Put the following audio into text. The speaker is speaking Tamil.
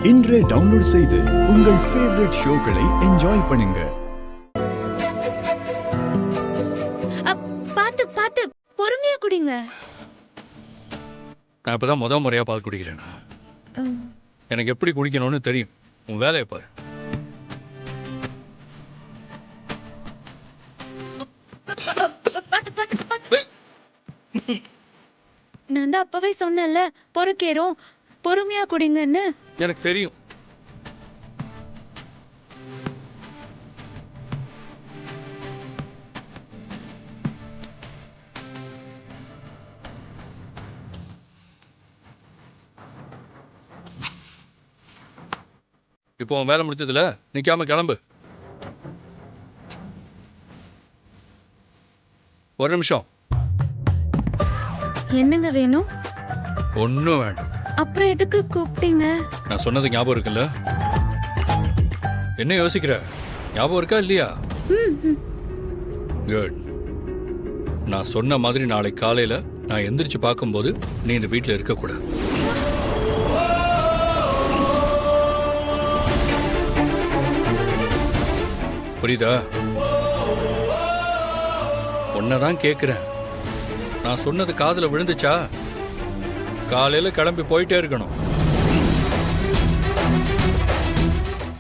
இன்றே டவுன்லோட் செய்து உங்கள் ஃபேவரட் ஷோக்களை என்ஜாய் பண்ணுங்க. பாத்து பாத்து பொறுமையா குடிங்க. நான் இப்பதான் முறையா பால் குடிக்கிறேனா? எனக்கு எப்படி குடிக்கணும்னு தெரியும். உன் வேலையை பாரு. நான் தான் அப்பவே சொன்னேன்ல, பொறுக்கேறும், பொறுமையா குடிங்கன்னு. எனக்கு தெரியும். இப்போ உன் வேலை முடிச்சதுல நிக்காம கிளம்பு. ஒரு நிமிஷம். என்னங்க வேணும்? ஒன்னும் வேண்டாம். அப்புறம் எதுக்கு கூப்பிட்டீங்க? நான் சொன்னது ஞாபகம் இருக்குல்ல? என்ன யோசிக்கிற? ஞாபகம் இருக்கா இல்லையா? குட். நான் சொன்ன மாதிரி நாளை காலையில நான் எந்திரிச்சு பார்க்கும்போது நீ இந்த வீட்டில் இருக்கக்கூடாது. புரியுதா? உன்னதான் கேட்கிறேன். நான் சொன்னது காதுல விழுந்துச்சா? காலையில கிளம்பி போயிட்டே இருக்கணும்.